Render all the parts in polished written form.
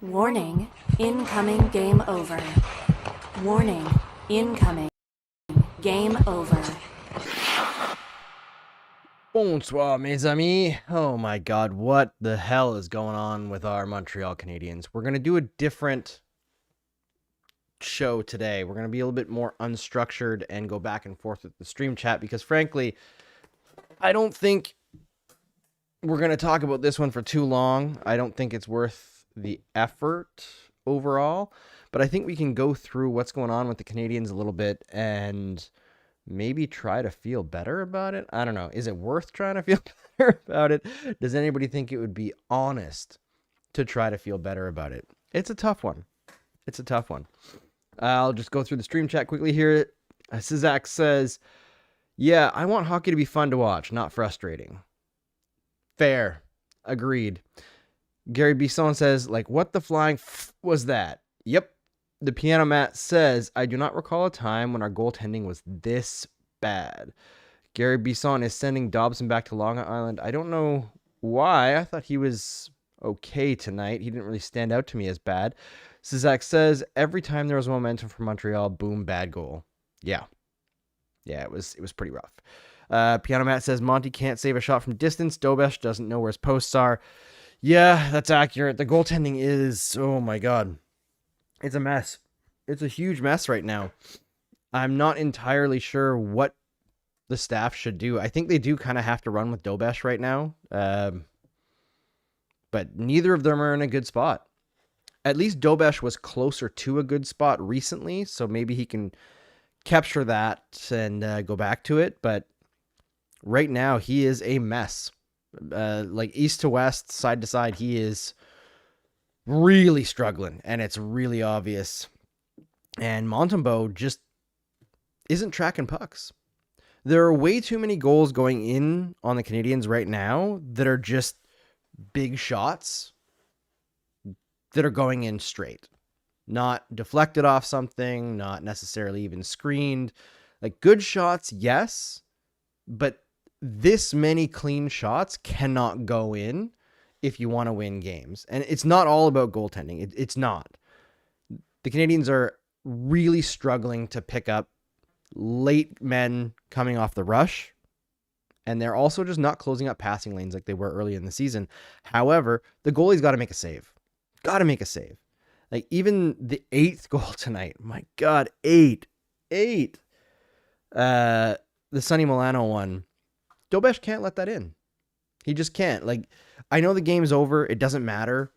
Warning, incoming game over. Warning, incoming game over. Bonsoir, mes amis. Oh my god, what the hell is going on with our Montreal Canadiens? We're going to do a different show today. We're going to be a little bit more unstructured and go back and forth with the stream chat because, frankly, I don't think we're going to talk about this one for too long. I don't think it's worth the effort overall, but I think we can go through what's going on with the Canadiens a little bit and maybe try to feel better about it. I don't know. Is it worth trying to feel better about it? Does anybody think it would be honest to try to feel better about it? It's a tough one. It's a tough one. I'll just go through the stream chat quickly here. Sizak says, yeah, I want hockey to be fun to watch, not frustrating. Fair. Agreed. Gary Bisson says, like, what the flying was that? Yep. The Piano Mat says, I do not recall a time when our goaltending was this bad. Gary Bisson is sending Dobson back to Long Island. I don't know why. I thought he was okay tonight. He didn't really stand out to me as bad. Sizak says, every time there was momentum for Montreal, boom, bad goal. Yeah. Yeah, it was pretty rough. Piano Mat says, Monty can't save a shot from distance. Dobesh doesn't know where his posts are. Yeah, that's accurate. The goaltending is, oh my God. It's a mess. It's a huge mess right now. I'm not entirely sure what the staff should do. I think they do kind of have to run with Dobesh right now. But neither of them are in a good spot. At least Dobesh was closer to a good spot recently, so maybe he can capture that and go back to it. But right now, he is a mess. Like east to west, side to side, he is really struggling, and it's really obvious. And Montembeault just isn't tracking pucks. There are way too many goals going in on the Canadiens right now that are just big shots that are going in straight. Not deflected off something, not necessarily even screened. Like good shots, yes, but this many clean shots cannot go in if you want to win games. And it's not all about goaltending. It's not. The Canadiens are really struggling to pick up late men coming off the rush. And they're also just not closing up passing lanes like they were early in the season. However, the goalie's got to make a save. Got to make a save. Like even the 8th goal tonight. My God, 8. The Sonny Milano one. Dobesh can't let that in. He just can't. Like, I know the game's over. It doesn't matter.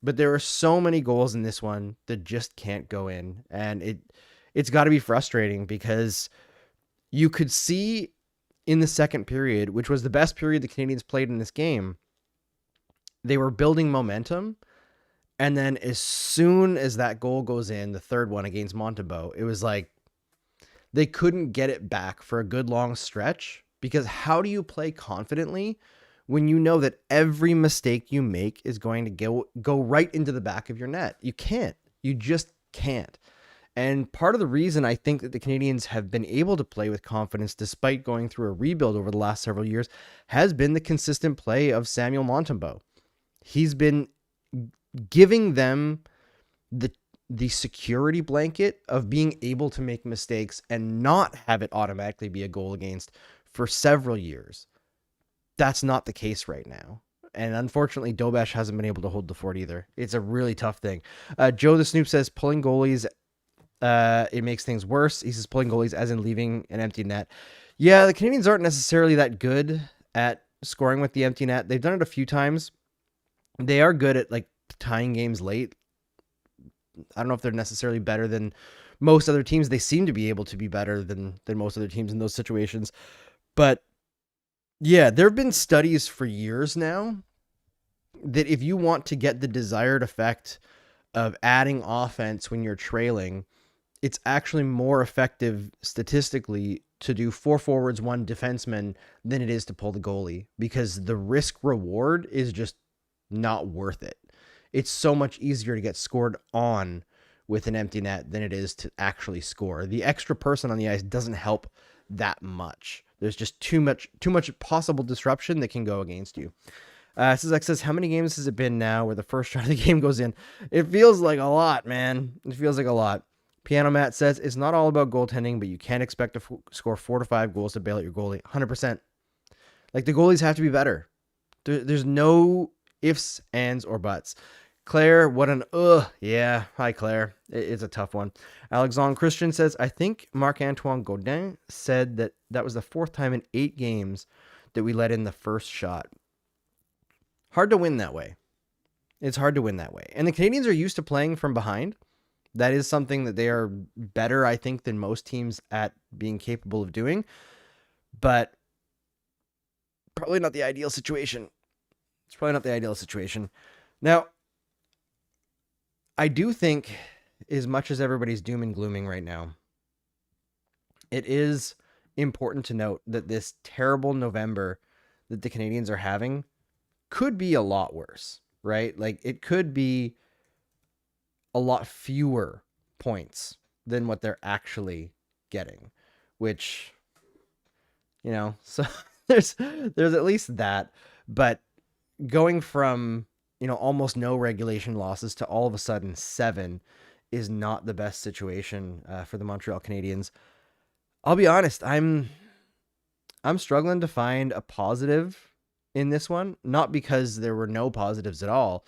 But there are so many goals in this one that just can't go in. And it's got to be frustrating because you could see in the second period, which was the best period the Canadiens played in this game, they were building momentum. And then as soon as that goal goes in, the third one against Montembeault, it was like they couldn't get it back for a good long stretch. Because how do you play confidently when you know that every mistake you make is going to go right into the back of your net? You can't. You just can't. And part of the reason I think that the Canadiens have been able to play with confidence despite going through a rebuild over the last several years has been the consistent play of Samuel Montembeault. He's been giving them the security blanket of being able to make mistakes and not have it automatically be a goal against for several years. That's not the case right now. And unfortunately, Dobesh hasn't been able to hold the fort either. It's a really tough thing. Joe the Snoop says pulling goalies, it makes things worse. He says pulling goalies as in leaving an empty net. Yeah, the Canadiens aren't necessarily that good at scoring with the empty net. They've done it a few times. They are good at like tying games late. I don't know if they're necessarily better than most other teams. They seem to be able to be better than most other teams in those situations. But yeah, there have been studies for years now that if you want to get the desired effect of adding offense when you're trailing, it's actually more effective statistically to do 4 forwards, 1 defenseman than it is to pull the goalie, because the risk reward is just not worth it. It's so much easier to get scored on with an empty net than it is to actually score. The extra person on the ice doesn't help that much. There's just too much possible disruption that can go against you. Sizek says, how many games has it been now where the first shot of the game goes in? It feels like a lot, man. It feels like a lot. Piano Matt says, it's not all about goaltending, but you can't expect to score 4 to 5 goals to bail out your goalie. 100%. Like, the goalies have to be better. There's no ifs, ands, or buts. Claire, what an yeah. Hi, Claire. It's a tough one. Alexandre Christian says, I think Marc-Antoine Gaudin said that was the 4th time in 8 games that we let in the first shot. Hard to win that way. It's hard to win that way. And the Canadiens are used to playing from behind. That is something that they are better, I think, than most teams at being capable of doing. But probably not the ideal situation. It's probably not the ideal situation. Now, I do think, as much as everybody's doom and glooming right now, it is important to note that this terrible November that the Canadiens are having could be a lot worse, right? Like, it could be a lot fewer points than what they're actually getting, which, so there's at least that. But going from, almost no regulation losses to all of a sudden 7 is not the best situation for the Montreal Canadiens. I'll be honest, I'm struggling to find a positive in this one, not because there were no positives at all.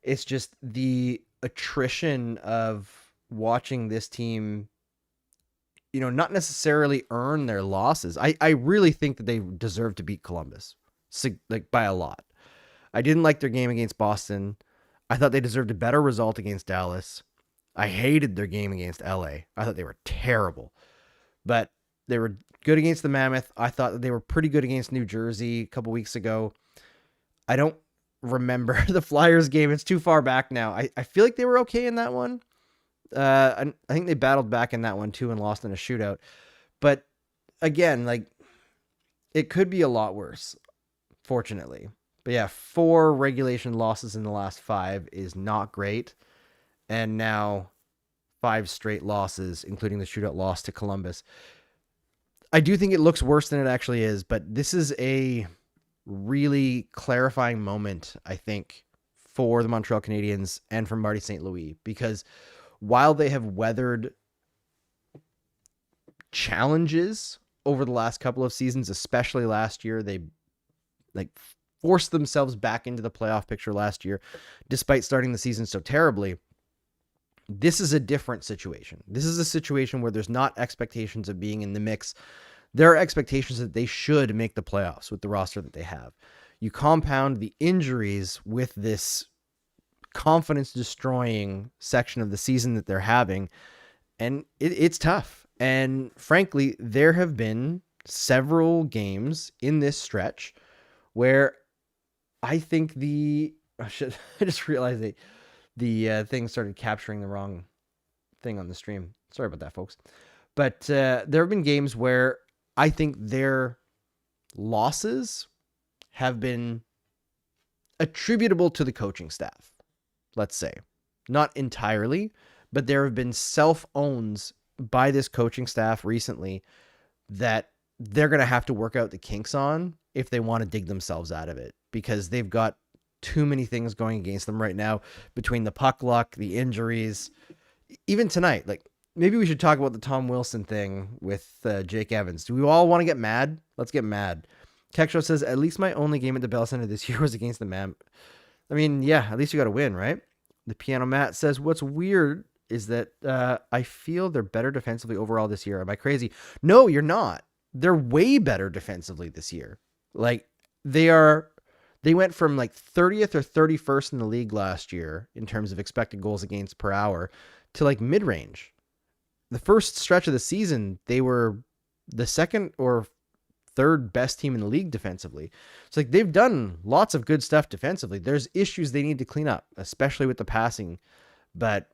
It's just the attrition of watching this team, not necessarily earn their losses. I really think that they deserve to beat Columbus, like, by a lot. I didn't like their game against Boston. I thought they deserved a better result against Dallas. I hated their game against LA. I thought they were terrible. But they were good against the Mammoth. I thought that they were pretty good against New Jersey a couple weeks ago. I don't remember the Flyers game. It's too far back now. I feel like they were okay in that one. I think they battled back in that one too and lost in a shootout. But again, like, it could be a lot worse, fortunately. But yeah, 4 regulation losses in the last 5 is not great. And now 5 straight losses, including the shootout loss to Columbus. I do think it looks worse than it actually is, but this is a really clarifying moment, I think, for the Montreal Canadiens and for Marty St. Louis, because while they have weathered challenges over the last couple of seasons, especially last year, they forced themselves back into the playoff picture last year, despite starting the season so terribly. This is a different situation. This is a situation where there's not expectations of being in the mix. There are expectations that they should make the playoffs with the roster that they have. You compound the injuries with this confidence-destroying section of the season that they're having, and it's tough. And frankly, there have been several games in this stretch where I think I just realized the thing started capturing the wrong thing on the stream. Sorry about that, folks. But there have been games where I think their losses have been attributable to the coaching staff, let's say. Not entirely, but there have been self-owns by this coaching staff recently that they're going to have to work out the kinks on if they want to dig themselves out of it, because they've got too many things going against them right now, between the puck luck, the injuries. Even tonight, like, maybe we should talk about the Tom Wilson thing with Jake Evans. Do we all want to get mad? Let's get mad. Keksho says, at least my only game at the Bell Center this year was against the Mam. I mean, yeah, at least you got to win, right? The Piano Matt says, what's weird is that I feel they're better defensively overall this year. Am I crazy? No, you're not. They're way better defensively this year. Like, they went from like 30th or 31st in the league last year in terms of expected goals against per hour to like mid-range. The first stretch of the season, they were the second or third best team in the league defensively. It's like they've done lots of good stuff defensively. There's issues they need to clean up, especially with the passing. But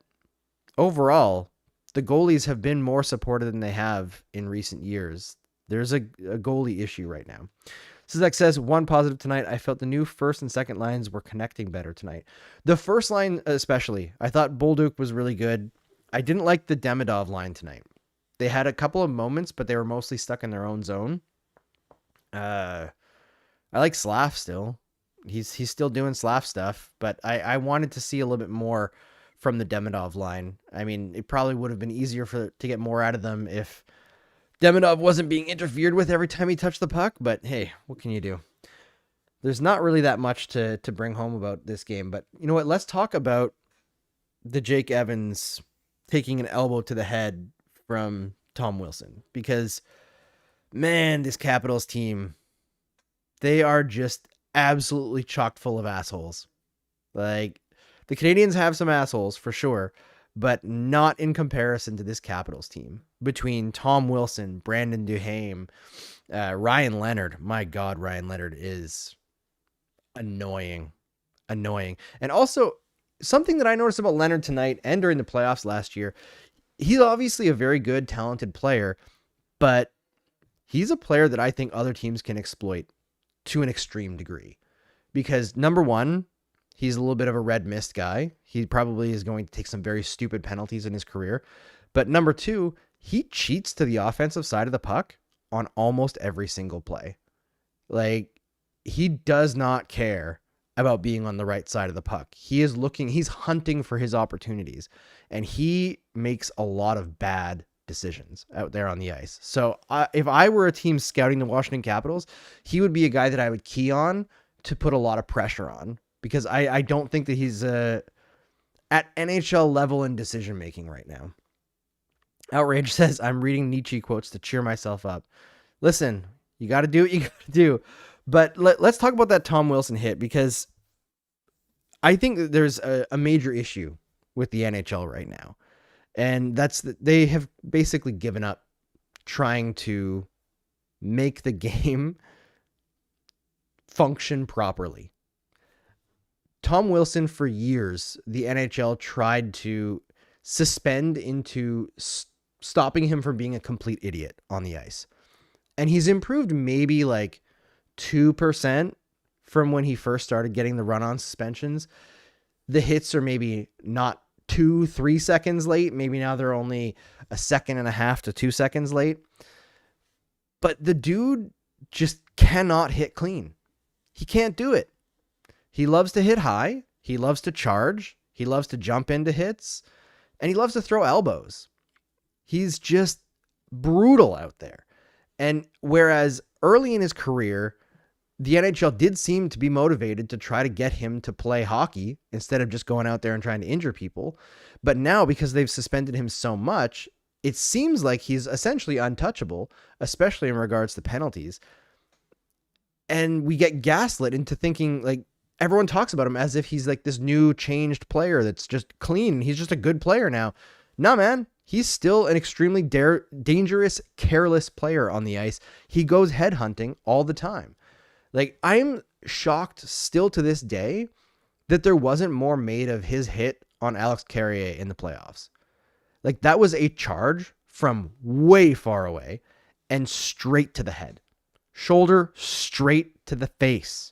overall, the goalies have been more supported than they have in recent years. There's a goalie issue right now. Sizek says, one positive tonight, I felt the new first and second lines were connecting better tonight. The first line especially, I thought Bolduc was really good. I didn't like the Demidov line tonight. They had a couple of moments, but they were mostly stuck in their own zone. I like Slav still. He's still doing Slav stuff, but I wanted to see a little bit more from the Demidov line. I mean, it probably would have been easier to get more out of them if Demidov wasn't being interfered with every time he touched the puck, but hey, what can you do? There's not really that much to bring home about this game, but you know what? Let's talk about the Jake Evans taking an elbow to the head from Tom Wilson, because man, this Capitals team, they are just absolutely chock full of assholes. Like, the Canadiens have some assholes for sure, but not in comparison to this Capitals team. Between Tom Wilson, Brandon Duhaime, Ryan Leonard. My God, Ryan Leonard is annoying. And also, something that I noticed about Leonard tonight and during the playoffs last year, he's obviously a very good, talented player, but he's a player that I think other teams can exploit to an extreme degree. Because number one, he's a little bit of a red mist guy. He probably is going to take some very stupid penalties in his career. But number two, he cheats to the offensive side of the puck on almost every single play. Like, he does not care about being on the right side of the puck. He's hunting for his opportunities, and he makes a lot of bad decisions out there on the ice. So if I were a team scouting the Washington Capitals, he would be a guy that I would key on to put a lot of pressure on, because I don't think that he's at NHL level in decision making right now. Outrage says, I'm reading Nietzsche quotes to cheer myself up. Listen, you got to do what you got to do. But let's talk about that Tom Wilson hit, because I think that there's a major issue with the NHL right now. And that's that they have basically given up trying to make the game function properly. Tom Wilson, for years, the NHL tried to suspend into stopping him from being a complete idiot on the ice. And he's improved maybe like 2% from when he first started getting the run-on suspensions. The hits are maybe not 2-3 seconds late. Maybe now they're only 1.5 to 2 seconds late. But the dude just cannot hit clean. He can't do it. He loves to hit high. He loves to charge. He loves to jump into hits. And he loves to throw elbows. He's just brutal out there. And whereas early in his career, the NHL did seem to be motivated to try to get him to play hockey instead of just going out there and trying to injure people. But now, because they've suspended him so much, it seems like he's essentially untouchable, especially in regards to penalties. And we get gaslit into thinking, like, everyone talks about him as if he's like this new changed player that's just clean. He's just a good player now. No, man. He's still an extremely dangerous, careless player on the ice. He goes headhunting all the time. Like, I'm shocked still to this day that there wasn't more made of his hit on Alex Carrier in the playoffs. Like, that was a charge from way far away and straight to the head. Shoulder straight to the face.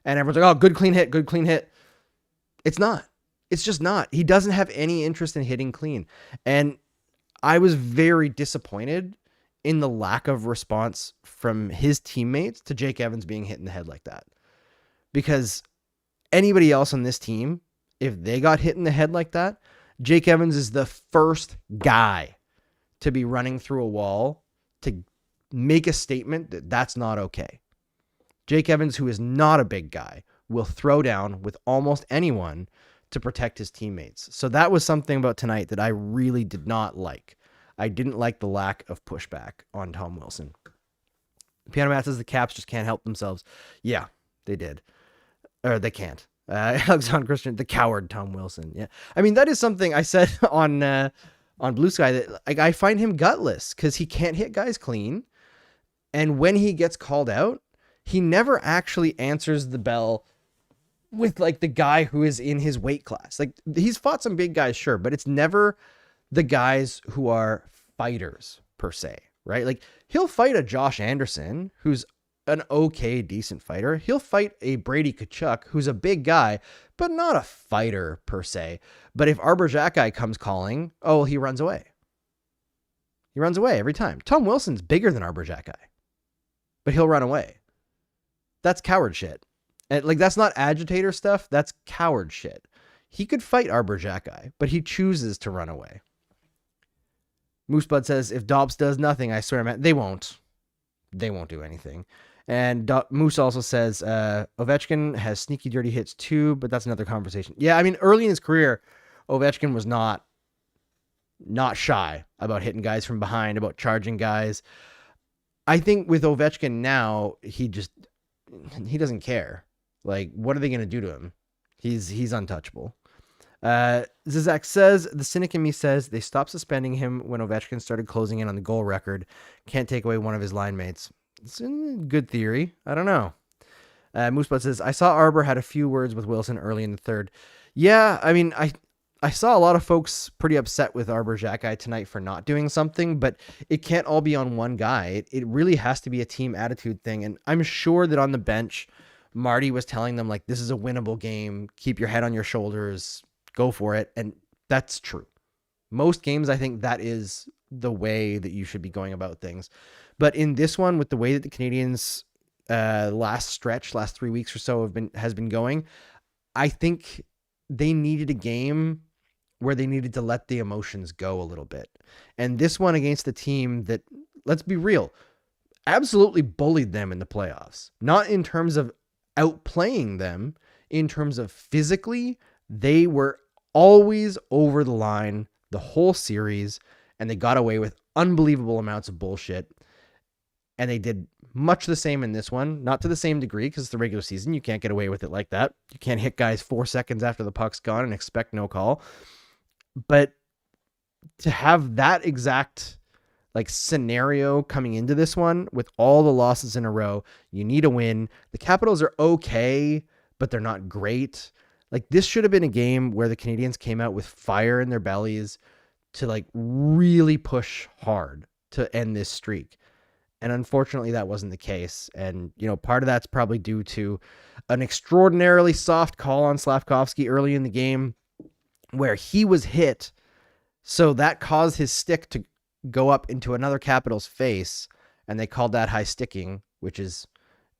And everyone's like, oh, good clean hit, good clean hit. It's not. It's just not. He doesn't have any interest in hitting clean. And I was very disappointed in the lack of response from his teammates to Jake Evans being hit in the head like that. Because anybody else on this team, if they got hit in the head like that, Jake Evans is the first guy to be running through a wall to make a statement that that's not okay. Jake Evans, who is not a big guy, will throw down with almost anyone to protect his teammates. So that was something about tonight that I really did not like. I didn't like the lack of pushback on Tom Wilson. Piano Matt says the Caps just can't help themselves. Yeah, they did. Or they can't. Alexander Christian, the coward Tom Wilson. Yeah. I mean, that is something I said on Blue Sky, that like, I find him gutless because he can't hit guys clean. And when he gets called out, he never actually answers the bell with like the guy who is in his weight class. Like, he's fought some big guys, sure, but it's never the guys who are fighters per se, right? Like, he'll fight a Josh Anderson, who's an okay, decent fighter. He'll fight a Brady Tkachuk, who's a big guy, but not a fighter per se. But if Arbor Xhekaj comes calling, oh, well, he runs away. He runs away every time. Tom Wilson's bigger than Arbor Xhekaj, but he'll run away. That's coward shit. And like, that's not agitator stuff. That's coward shit. He could fight Arbor Xhekaj, but he chooses to run away. Moosebud says, if Dobbs does nothing, I swear, man, they won't. They won't do anything. And Moose also says, Ovechkin has sneaky, dirty hits too, but that's another conversation. Yeah, I mean, early in his career, Ovechkin was not shy about hitting guys from behind, about charging guys. I think with Ovechkin now, he doesn't care. Like, what are they going to do to him? He's untouchable. Zizak says, the cynic in me says they stopped suspending him when Ovechkin started closing in on the goal record. Can't take away one of his line mates. It's a good theory. I don't know. Moosebud says, I saw Arbor had a few words with Wilson early in the third. Yeah, I mean, I saw a lot of folks pretty upset with Arbor Xhekaj tonight for not doing something, but it can't all be on one guy. It really has to be a team attitude thing. And I'm sure that on the bench, Marty was telling them, like, this is a winnable game. Keep your head on your shoulders. Go for it. And that's true. Most games, I think that is the way that you should be going about things. But in this one, with the way that the Canadiens last 3 weeks or so has been going, I think they needed a game where they needed to let the emotions go a little bit. And this one against the team that, let's be real, absolutely bullied them in the playoffs. Not in terms of outplaying them, in terms of physically, they were always over the line the whole series, and they got away with unbelievable amounts of bullshit. And they did much the same in this one, not to the same degree, because it's the regular season. You can't get away with it like that. You can't hit guys 4 seconds after the puck's gone and expect no call. But to have that exact like scenario coming into this one with all the losses in a row, you need a win. The Capitals are okay, but they're not great. Like, this should have been a game where the Canadiens came out with fire in their bellies to like really push hard to end this streak. And unfortunately, that wasn't the case. And, you know, part of that's probably due to an extraordinarily soft call on Slavkovsky early in the game where he was hit. So that caused his stick to go up into another Capitals face. And they called that high sticking, which is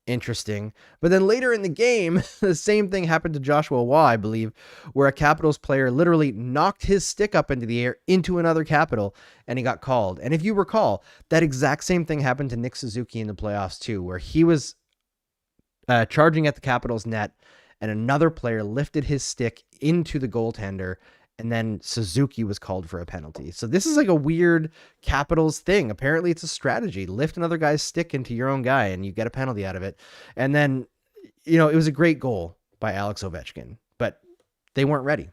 interesting. But then later in the game, the same thing happened to Joshua Waugh, I believe, where a Capitals player literally knocked his stick up into the air into another Capital, and he got called. And if you recall, that exact same thing happened to Nick Suzuki in the playoffs too, where he was charging at the Capitals net, and another player lifted his stick into the goaltender, and then Suzuki was called for a penalty. So this is like a weird Capitals thing. Apparently it's a strategy. Lift another guy's stick into your own guy and you get a penalty out of it. And then, you know, it was a great goal by Alex Ovechkin, but they weren't ready.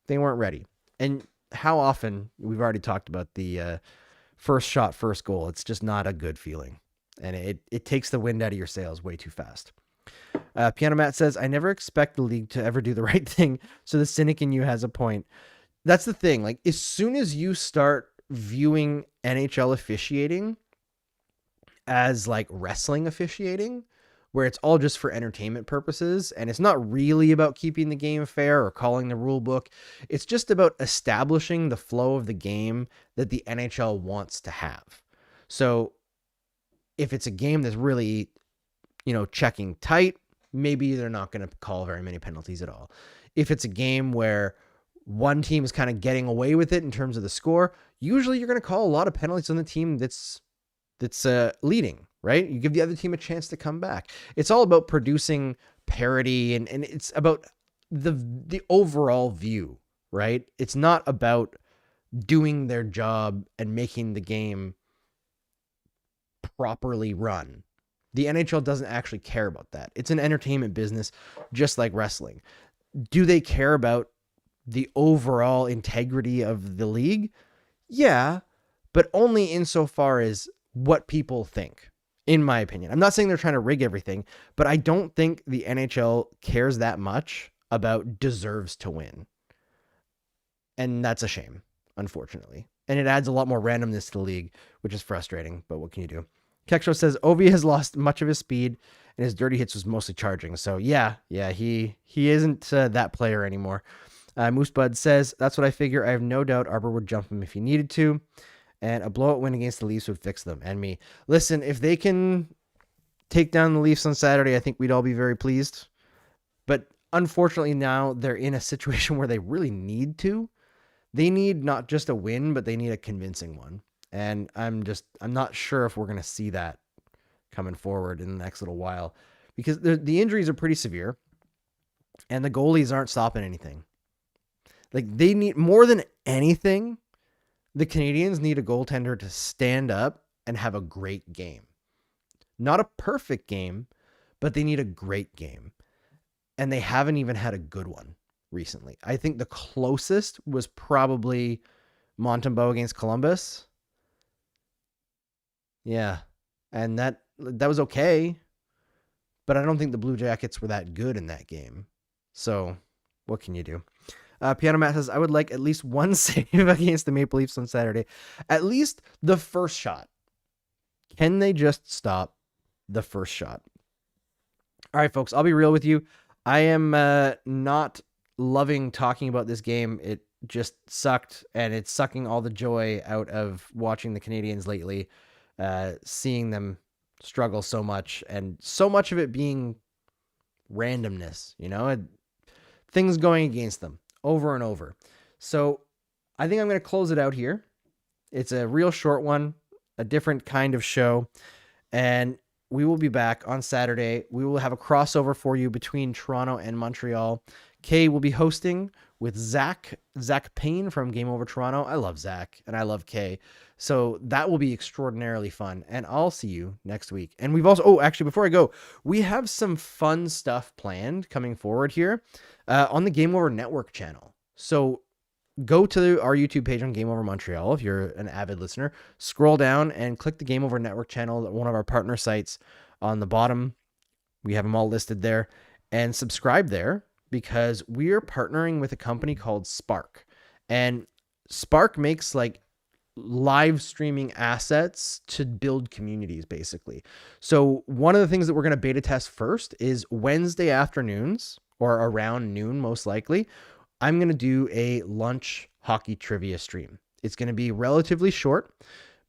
They weren't ready. And how often, we've already talked about the first shot, first goal. It's just not a good feeling. And it takes the wind out of your sails way too fast. Piano Matt says, I never expect the league to ever do the right thing. So the cynic in you has a point. That's the thing. Like, as soon as you start viewing NHL officiating as like wrestling officiating, where it's all just for entertainment purposes, and it's not really about keeping the game fair or calling the rule book. It's just about establishing the flow of the game that the NHL wants to have. So if it's a game that's really, you know, checking tight, maybe they're not going to call very many penalties at all. If it's a game where one team is kind of getting away with it in terms of the score, usually you're going to call a lot of penalties on the team that's leading, right? You give the other team a chance to come back. It's all about producing parity, and it's about the overall view, right? It's not about doing their job and making the game properly run. The NHL doesn't actually care about that. It's an entertainment business, just like wrestling. Do they care about the overall integrity of the league? Yeah, but only insofar as what people think, in my opinion. I'm not saying they're trying to rig everything, but I don't think the NHL cares that much about deserves to win. And that's a shame, unfortunately. And it adds a lot more randomness to the league, which is frustrating, but what can you do? Keksho says Ovi has lost much of his speed and his dirty hits was mostly charging. So yeah, he isn't that player anymore. Moosebud says, that's what I figure. I have no doubt Arbor would jump him if he needed to. And a blowout win against the Leafs would fix them and me. Listen, if they can take down the Leafs on Saturday, I think we'd all be very pleased. But unfortunately now they're in a situation where they really need to. They need not just a win, but they need a convincing one. And I'm not sure if we're going to see that coming forward in the next little while, because the injuries are pretty severe and the goalies aren't stopping anything. Like, they need, more than anything, the Canadiens need a goaltender to stand up and have a great game. Not a perfect game, but they need a great game. And they haven't even had a good one recently. I think the closest was probably Montembeault against Columbus. Yeah. And that was okay, but I don't think the Blue Jackets were that good in that game. So what can you do? Piano Matt says, I would like at least one save against the Maple Leafs on Saturday. At least the first shot. Can they just stop the first shot? All right, folks, I'll be real with you. I am not loving talking about this game. It just sucked, and it's sucking all the joy out of watching the Canadiens lately, seeing them struggle so much, and so much of it being randomness, things going against them over and over. So I think I'm going to close it out here. It's a real short one, a different kind of show, and we will be back on Saturday. We will have a crossover for you between Toronto and Montreal. Kay will be hosting with Zach Payne from Game Over Toronto. I love Zach and I love Kay. So that will be extraordinarily fun. And I'll see you next week. And we've also, actually, before I go, we have some fun stuff planned coming forward here on the Game Over Network channel. So go to our YouTube page on Game Over Montreal if you're an avid listener. Scroll down and click the Game Over Network channel, one of our partner sites on the bottom. We have them all listed there. And subscribe there, because we are partnering with a company called Spark. And Spark makes like live streaming assets to build communities, basically. So one of the things that we're going to beta test first is Wednesday afternoons, or around noon, most likely, I'm going to do a lunch hockey trivia stream. It's going to be relatively short,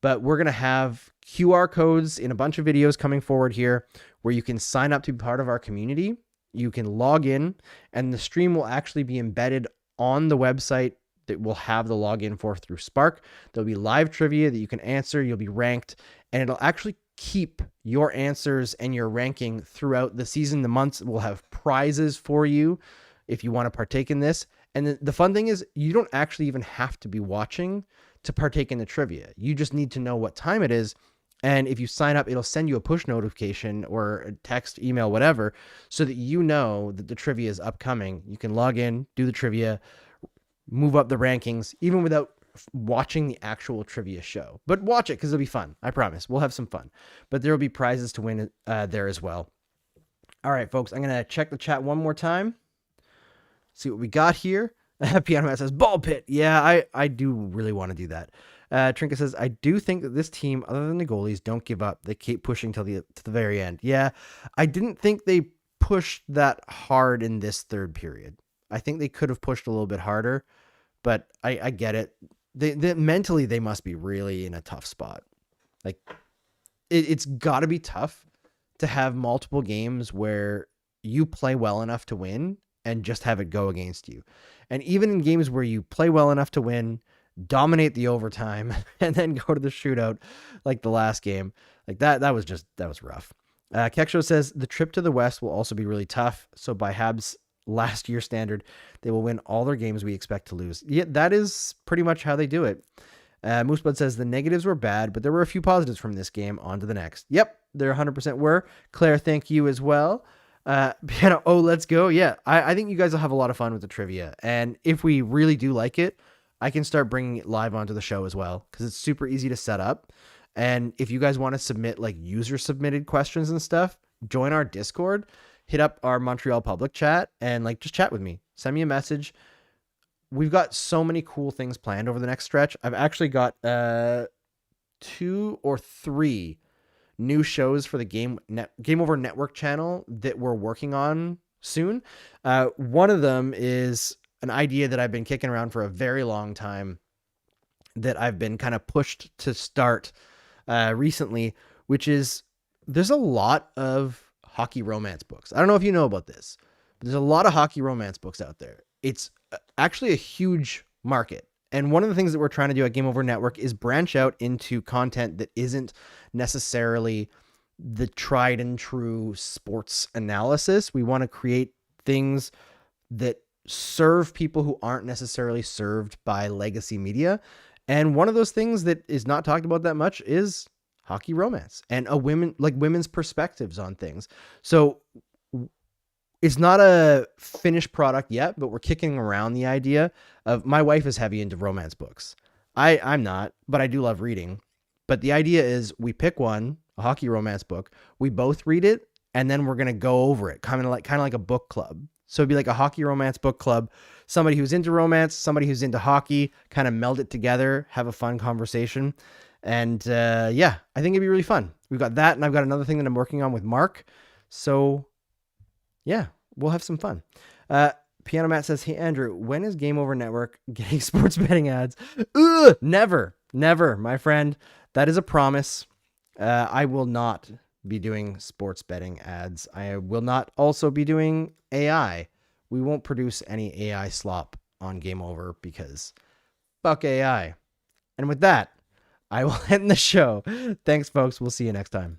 but we're going to have QR codes in a bunch of videos coming forward here where you can sign up to be part of our community. You can log in, and the stream will actually be embedded on the website that we'll have the login for through Spark. There'll be live trivia that you can answer. You'll be ranked, and it'll actually keep your answers and your ranking throughout the season. The months will have prizes for you if you want to partake in this. And the fun thing is, you don't actually even have to be watching to partake in the trivia. You just need to know what time it is. And if you sign up, it'll send you a push notification or a text, email, whatever, so that you know that the trivia is upcoming. You can log in, do the trivia, move up the rankings, even without watching the actual trivia show. But watch it, because it'll be fun. I promise. We'll have some fun. But there will be prizes to win there as well. All right, folks, I'm going to check the chat one more time. See what we got here. Piano Man says, ball pit. Yeah, I do really want to do that. Trinket says, I do think that this team, other than the goalies, don't give up. They keep pushing to the very end. Yeah, I didn't think they pushed that hard in this third period. I think they could have pushed a little bit harder, but I get it. They mentally, they must be really in a tough spot. Like, it's got to be tough to have multiple games where you play well enough to win and just have it go against you. And even in games where you play well enough to win, dominate the overtime, and then go to the shootout like the last game, like that was rough. Keksho says the trip to the West will also be really tough. So by Habs last year standard, they will win all their games we expect to lose. Yeah, that is pretty much how they do it. Mooseblood says the negatives were bad, but there were a few positives from this game. On to the next. Yep, there 100% were. Claire, thank you as well. Piano, oh, let's go. Yeah, I think you guys will have a lot of fun with the trivia. And if we really do like it, I can start bringing it live onto the show as well, because it's super easy to set up. And if you guys want to submit like user submitted questions and stuff, join our Discord, hit up our Montreal public chat, and like just chat with me. Send me a message. We've got so many cool things planned over the next stretch. I've actually got 2 or 3 new shows for the Game Over Network channel that we're working on soon. One of them is an idea that I've been kicking around for a very long time that I've been kind of pushed to start recently, which is there's a lot of hockey romance books. I don't know if you know about this, There's a lot of hockey romance books out there. It's actually a huge market. And one of the things that we're trying to do at Game Over Network is branch out into content that isn't necessarily the tried and true sports analysis. We want to create things that serve people who aren't necessarily served by legacy media. And one of those things that is not talked about that much is hockey romance and women's perspectives on things. So it's not a finished product yet, but we're kicking around the idea of, my wife is heavy into romance books. I'm not, but I do love reading. But the idea is we pick one, a hockey romance book, we both read it, and then we're going to go over it, kind of like a book club. So it'd be like a hockey romance book club, somebody who's into romance, somebody who's into hockey, kind of meld it together, have a fun conversation. And yeah, I think it'd be really fun. We've got that, and I've got another thing that I'm working on with Mark. So yeah, we'll have some fun. Piano Matt says, hey, Andrew, when is Game Over Network getting sports betting ads? Ugh, never, my friend. That is a promise. I will not be doing sports betting ads. I will not also be doing AI. We won't produce any AI slop on Game Over because fuck AI. And with that, I will end the show. Thanks, folks. We'll see you next time.